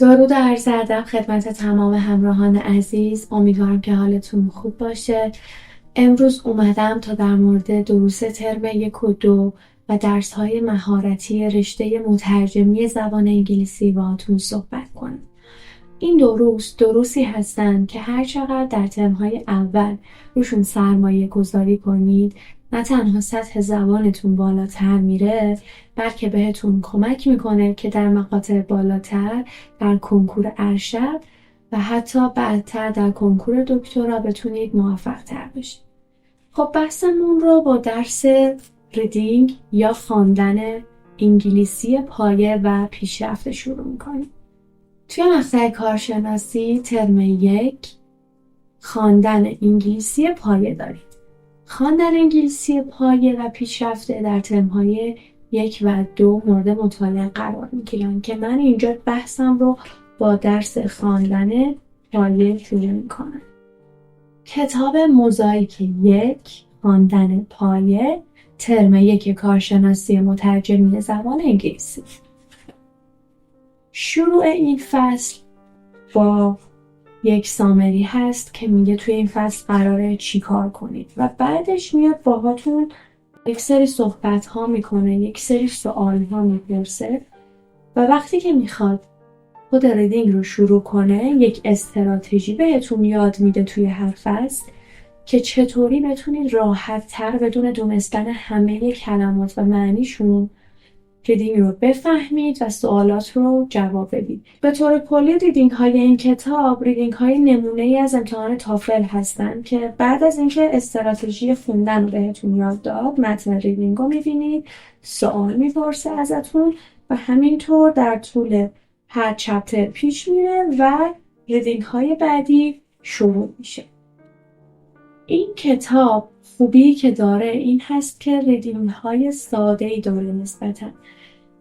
درود و عرض ادب خدمت تمام همراهان عزیز. امیدوارم که حالتون خوب باشه. امروز اومدم تا در مورد دروس ترم 1 و 2 و درس‌های مهارتی رشته مترجمی زبان انگلیسی باهاتون صحبت کنم. این دروسی هستن که هر چقدر در ترم‌های اول روشون سرمایه گذاری کنید، نه تنها سطح زبانتون بالاتر میره، بلکه بهتون کمک میکنه که در مقاطع بالاتر در کنکور ارشد و حتی بعدتر در کنکور دکترا بتونید موفق تر بشید. خب بحثمون رو با درس ریدینگ یا خواندن انگلیسی پایه و پیشرفته شروع میکنیم. توی مقطع کارشناسی ترم 1 خواندن انگلیسی پایه دارید. خواندن انگلیسی پایه و پیشرفته در ترم‌های 1 و 2 مورد مطالعه قرار میگیرن که من اینجا بحثم رو با درس خواندن پایه شروع میکنم. کتاب موزاییک 1 خواندن پایه ترم 1 کارشناسی مترجمی زبان انگلیسی. شروع این فصل با یک سامری هست که میگه توی این فصل قراره چی کار کنید و بعدش میاد باهاتون یک سری صحبت ها میکنه، یک سری سوال ها میپرسه و وقتی که میخواد خود ریدینگ رو شروع کنه یک استراتژی بهتون یاد میده توی هر فصل که چطوری بتونید راحت تر بدون دونستن همه کلمات و معنیشون ریدینگ رو بفهمید و سوالات رو جواب بدید. به طور کلی ریدینگ های این کتاب ریدینگ های نمونه ای از امتحان تافل هستن که بعد از اینکه استراتژی خوندن رو بهتون یاد داد، متن ریدینگ رو میبینید، سوال میپرسه ازتون و همینطور در طول هر چپتر پیش میره و ریدینگ های بعدی شروع میشه. این کتاب خوبی که داره این هست که ریدینگ های ساده ای داره نسبتاً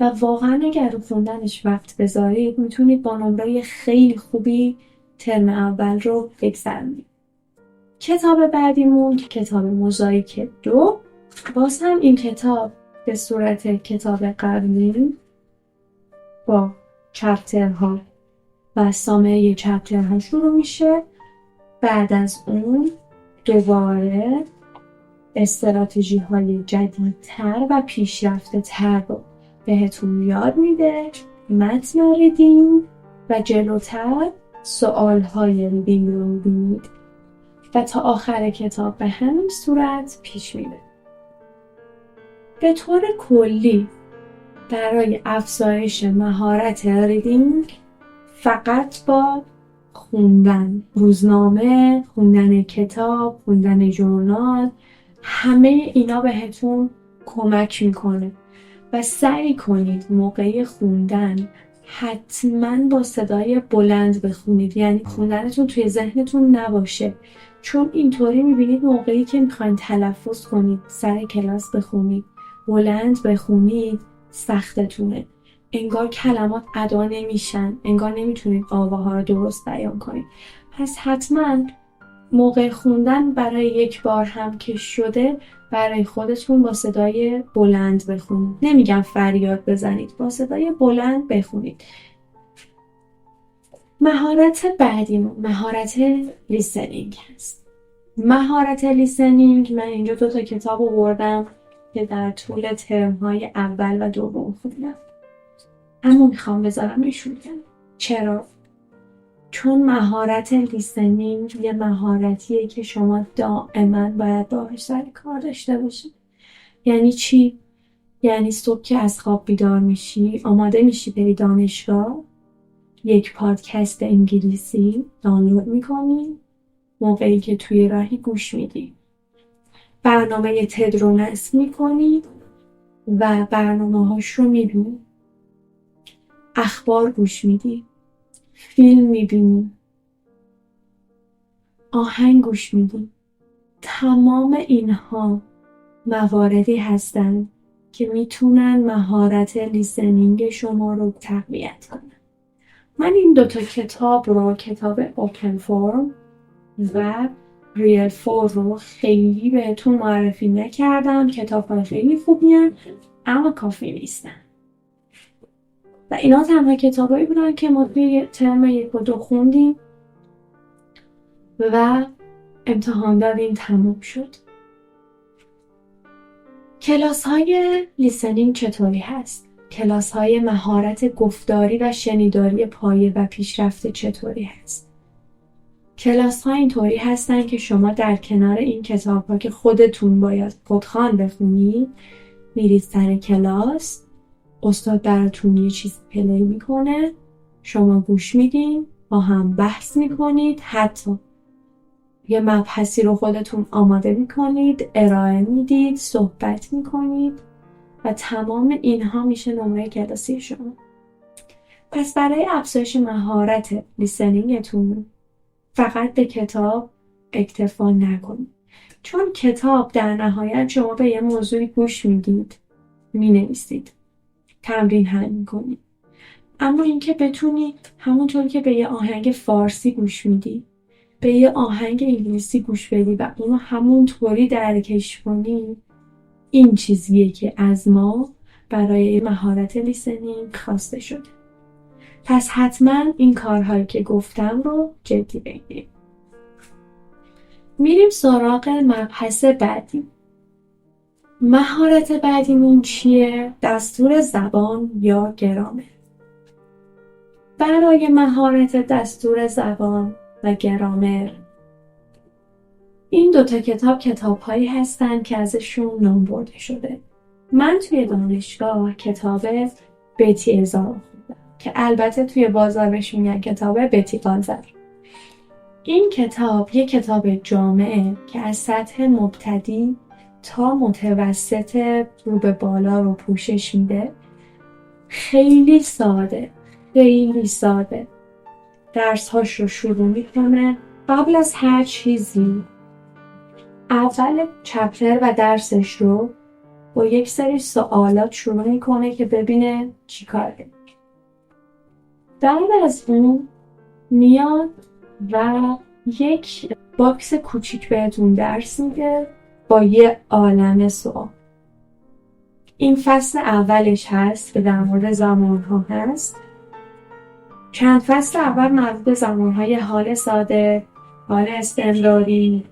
و واقعا اگر رو خوندنش وقت بذارید میتونید با نمره خیلی خوبی ترم اول رو بگذرونید. کتاب بعدیمون کتاب موزاییک 2. باز هم این کتاب به صورت کتاب قبلی با چپترها و سامری چپترها شروع میشه. بعد از اون دوباره استراتژی های جدیدتر و پیشرفته تر رو بهتون یاد میده، متن ریدینگ و جلوتر سوال های ریدینگ رو میبینید و تا آخر کتاب به همین صورت پیش میره. به طور کلی برای افزایش مهارت ریدینگ فقط با خوندن روزنامه، خوندن کتاب، خوندن ژورنال، همه اینا بهتون کمک میکنه و سعی کنید موقع خوندن حتما با صدای بلند بخونید، یعنی خوندنتون توی ذهنتون نباشه، چون اینطوری میبینید موقعی که میخواین تلفظ کنید سر کلاس بخونید بلند بخونید سختتونه، انگار کلمات ادا نمیشن، انگار نمیتونید آواها رو درست بیان کنید. پس حتما موقع خوندن برای یک بار هم که شده برای خودتون با صدای بلند بخونید. نمیگم فریاد بزنید، با صدای بلند بخونید. مهارت بعدیمون مهارت لیسنینگ هست. مهارت لیسنینگ من اینجا 2 تا کتاب آوردم که در طول ترم‌های اول و دوم خوندم، اما میخوام بذارم ایشون. چرا؟ چون مهارت لیسنینگ یه مهارتیه که شما دائما باید باهاش سر کار داشته باشید. یعنی چی؟ یعنی صبح که از خواب بیدار میشی، آماده میشی بری دانشگاه، یک پادکست انگلیسی دانلود میکنی، موقعی که توی راهی گوش میدی، برنامه تد رو نصب میکنی و برنامه هاش رو میبینی، اخبار گوش میدی، فیلم میبینی، آهنگ گوش میدی. تمام اینها مواردی هستن که میتونن مهارت لیسنینگ شما رو تقویت کنن. من این 2 تا کتاب رو، کتاب اوپن فورم و ریل فور رو خیلی بهتون معرفی نکردم. کتاب ها خیلی خوبی هستن اما کافی نیستن. و اینا تنها کتابایی بودن که ما توی ترم 1 و 2 خوندیم و امتحان دادیم، تموم شد. کلاس های لیسنینگ چطوری هست؟ کلاس های مهارت گفتاری و شنیداری پایه و پیشرفته چطوری هست؟ کلاس ها اینطوری هستن که شما در کنار این کتاب ها که خودتون باید خودخوان بخونید، میرید سر کلاس، استاد براتون یه چیز پلی میکنه، شما گوش میدین، با هم بحث میکنید، حتی یه مبحثی رو خودتون آماده میکنید، ارائه میدید، صحبت میکنید و تمام اینها میشه نمره کلاسی شما. پس برای افزایش مهارت لیسنینگتون فقط به کتاب اکتفا نکنید، چون کتاب در نهایت شما به یه موضوعی گوش میدید، مینویسید، تمرین حل میکنید. اما اینکه بتونی همونطور که به یه آهنگ فارسی گوش میدی به یه آهنگ انگلیسی گوش بدی و اونو همونطوری درکش کنی، این چیزیه که از ما برای مهارت لیسنینگ خواسته شده. پس حتما این کارهایی که گفتم رو جدی بگیریم. میریم سراغ مبحث بعدی. مهارت بعدیمون چیه؟ دستور زبان یا گرامر. برای مهارت دستور زبان و گرامر این دوتا کتاب‌هایی هستن که ازشون نام برده شده. من توی دانشگاه کتاب بتی ازار خوندم که البته توی بازار بهش میگن کتاب بتی قاذر. این کتاب یه کتاب جامعه که از سطح مبتدی تا متوسط رو به بالا رو پوشش میده. خیلی ساده درس‌هاش رو شروع میکنه. قبل از هر چیزی اول چپتر و درسش رو با یک سری سوالات شروع میکنه که ببینه چی کاره. بعد از اون میاد و یک باکس کوچیک بهتون درس میده با یه عالمه سوال. این فصل اولش هست که در مورد زمانها هست. چند فصل اول مربوط به زمانهای حال ساده، حال استمراری،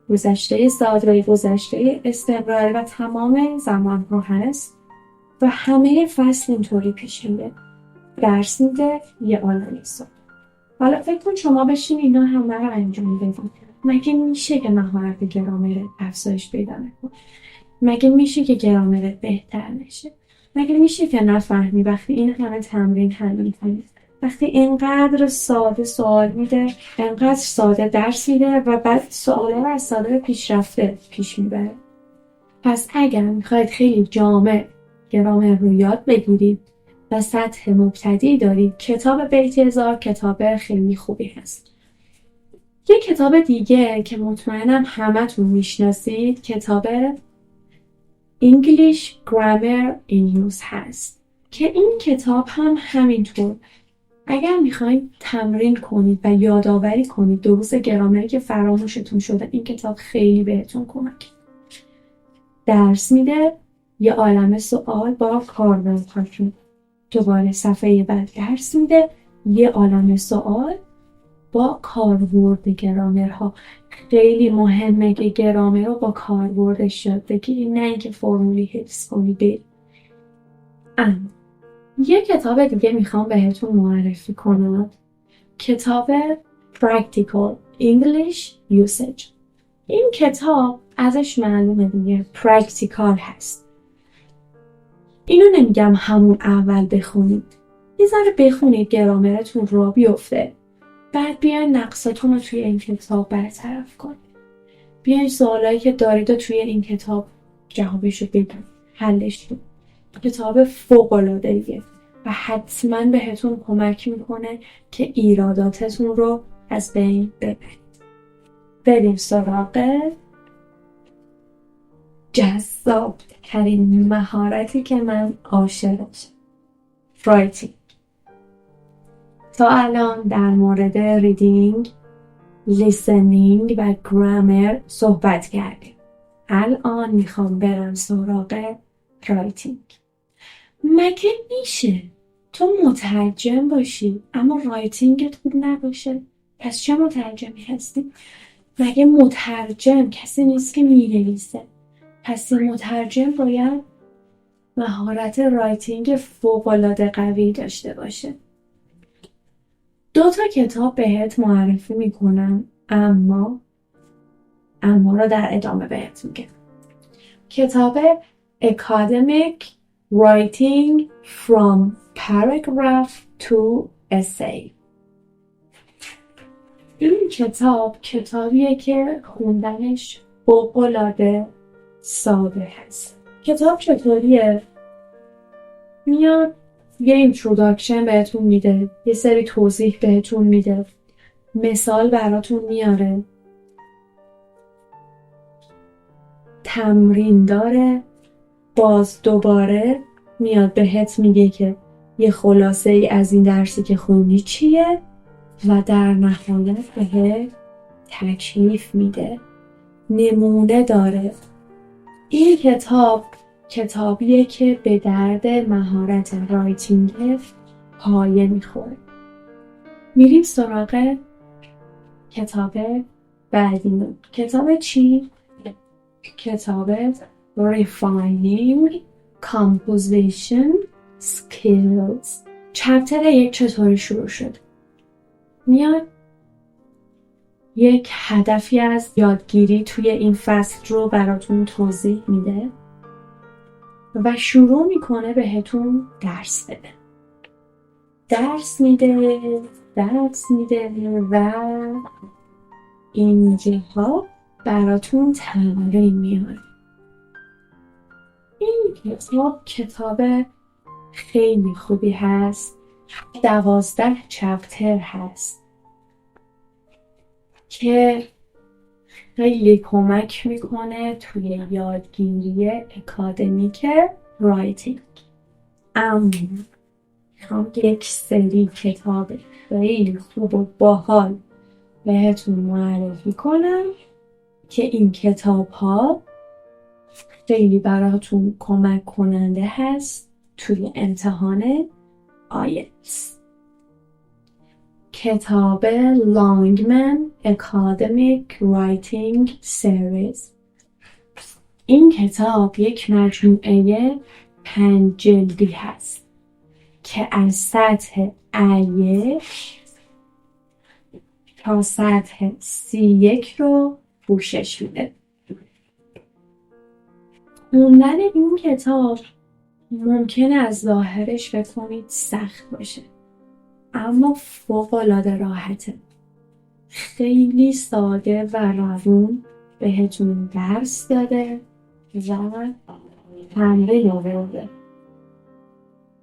گذشته ساده، گذشته استمراری و تمام زمانها هست و همه فصل اینطوری پیش میره. درس میده یه عالمه سوال. حالا فکر کن شما بشین اینا همه رو انجام بدید. مگه میشه که مهارت گرامرت افزایش پیدا نکنه؟ مگه میشه که گرامرت بهتر نشه؟ مگه میشه که نفهمی وقتی این همه تمرین حل می‌کنی؟ وقتی اینقدر ساده سوال میده، اینقدر ساده درس میده و بعد سوالا رو از ساده به پیشرفته پیش میبره. پس اگر میخواید خیلی جامع گرامر رو یاد بگیرید و سطح مبتدی دارید، کتاب بیت هزار کتاب خیلی خوبی هست. یه کتاب دیگه که مطمئنم همتون میشناسید، کتاب English Grammar in Use هست که این کتاب هم همینطور. اگر میخواید تمرین کنید و یادآوری کنید دروس گرامری که فراموشتون شده، این کتاب خیلی بهتون کمک درس میده. یه عالمه سوال با کاربردهاشون. دوباره صفحه بعد درس میده یه عالمه سوال با کاربرد گرامرها. خیلی مهمه که گرامر رو با کاربردش یاد بگیری، نه اینکه فرمولی حفظ کنی بری. یه کتاب دیگه میخوام بهتون معرفی کنم، کتاب Practical English Usage. این کتاب ازش معلومه دیگه پرکتیکال هست. اینو نمیگم همون اول بخونید، یه ذره بخونید گرامرتون را بیفته، بعد بیاین نقصاتون رو توی این کتاب برطرف کنید. بیاین سوالایی که دارید رو توی این کتاب جوابشو بدید، حلش کنید. کتاب فوق‌العاده‌ایه و حتما بهتون کمک میکنه که ایراداتتون رو از بین ببرید. بریم سراغ جذاب ترین مهارتی که من عاشقشم، رایتینگ. تا الان در مورد ریدینگ، لیسنینگ و گرامر صحبت کردیم. الان میخوام برم سراغ رایتینگ. مگه میشه تو مترجم باشی اما رایتینگت خوب نباشه، پس چه مترجمی هستی؟ مگه مترجم کسی نیست که می‌نویسه؟ پس این مترجم باید مهارت رایتینگ فوق‌العاده قوی داشته باشه. 2 کتاب بهت معرفی میکنم، اما رو در ادامه بهت میگم. کتاب Academic Writing from Paragraph to Essay. این کتابیه که خوندنش فوق‌العاده ساده هست. کتاب چطوریه؟ میاد یه اینتروداکشن بهتون میده، یه سری توضیح بهتون میده، مثال براتون میاره، تمرین داره، باز دوباره میاد بهت میگه که یه خلاصه ای از این درسی که خوندی چیه و در نهایت بهت تکلیف میده، نمونه داره. این کتابیه که به درد مهارت رایتینگ پایه میخوره. میریم سراغ کتاب بعدی. کتاب چی؟ کتاب Refining Composition Skills. چپتر 1 چطوری شروع شد؟ میاد یک هدفی از یادگیری توی این فصل رو براتون توضیح میده و شروع میکنه بهتون درس بده. درس میده و اینجاها براتون تمرین میاره. این کتاب خیلی خوبی هست. 12 چپتر هست که خیلی کمک میکنه توی یادگیری اکادمیک رایتینگ. اما میخوام یک سری کتاب خیلی خوب و باحال بهتون معرفی کنم که این کتاب ها خیلی براتون کمک کننده هست توی امتحان آیلتس. کتاب Longman Academic Writing Series. این کتاب یک مجموعه 5 جلدی هست که از سطح A1 تا سطح C1 رو پوشش میده. خوندن این کتاب ممکنه از ظاهرش بکنید سخت باشه، اما فوق‌العاده راحته. خیلی ساده و روون بهتون درس داده و تمرین آورده.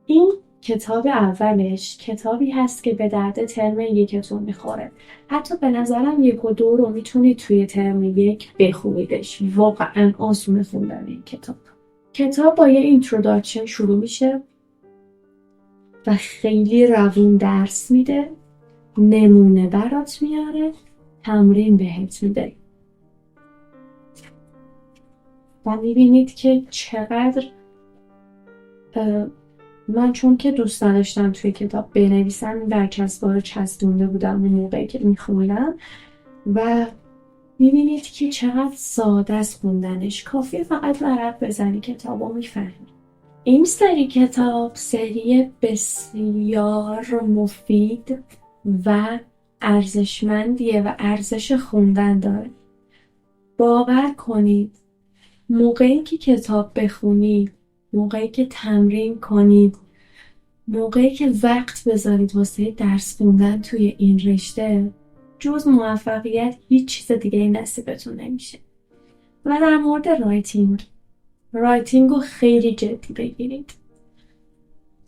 این کتاب اولش کتابی هست که به درد ترم 1 میخوره. حتی به نظرم 1 و 2 رو میتونید توی ترم 1 بخونیدش. واقعا آسونه خوندن این کتاب با یه اینتروداکشن شروع میشه و خیلی روون درس میده، نمونه برات میاره، تمرین بهت میده و میبینید که چقدر من چون که دوست نداشتم توی کتاب بنویسم این برچسب‌ها رو چسبونده بودم اون موقعی که میخوندم و میبینید که چقدر ساده است خوندنش. کافیه فقط ورق بزنی کتاب رو میفهمی. این سری کتاب سری بسیار مفید و ارزشمندیه و ارزش خوندن داره. باور کنید موقعی که کتاب بخونید، موقعی که تمرین کنید، موقعی که وقت بذارید واسه درس خوندن توی این رشته، جز موفقیت هیچ چیز دیگه نصیبتون نمیشه. و در مورد رایتینگ رو خیلی جدی بگیرید.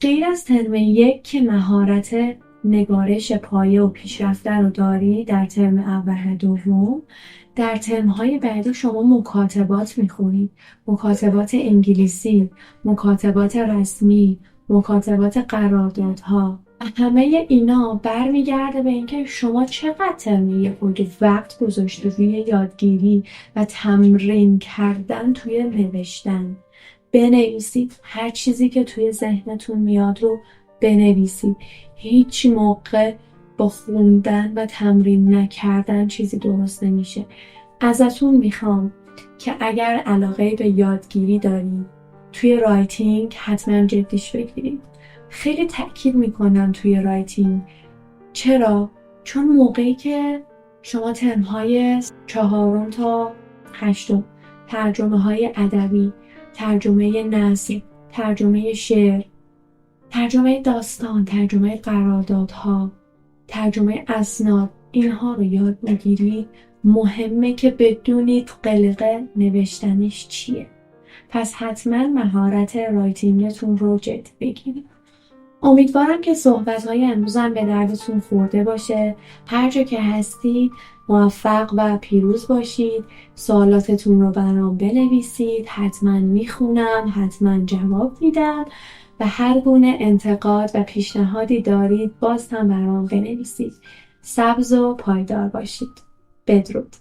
غیر از ترم 1 که مهارت نگارش پایه و پیشرفته رو داری در ترم اول و دوم، در ترم‌های بعدی شما مکاتبات میخونید، مکاتبات انگلیسی، مکاتبات رسمی، مکاتبات قراردادها. همه اینا برمیگرده به اینکه شما چقدر ترم 1 وقت گذاشته روی یادگیری و تمرین کردن توی نوشتن. بنویسید، هر چیزی که توی ذهنتون میاد رو بنویسید. هیچ موقع با خوندن و تمرین نکردن چیزی درست نمیشه. ازتون میخوام که اگر علاقه به یادگیری دارید توی رایتینگ حتما جدیش بگیرید. خیلی تأکید میکنم توی رایتینگ. چرا؟ چون موقعی که شما ترم‌های 4 تا 8، ترجمه‌های ادبی، ترجمه نثر، ترجمه شعر، ترجمه داستان، ترجمه قراردادها، ترجمه اسناد، اینها رو یاد میگیری، مهمه که بدونید قلقه نوشتنش چیه. پس حتما مهارت رایتینگتون رو جدی بگیرید. امیدوارم که صحبت‌های امروزم به دردتون خورده باشه. هر جا که هستید موفق و پیروز باشید. سوالاتتون رو برام بنویسید. حتما میخونم، حتما جواب میدم و هر گونه انتقاد و پیشنهادی دارید باز هم برام بنویسید. سبز و پایدار باشید. بدرود.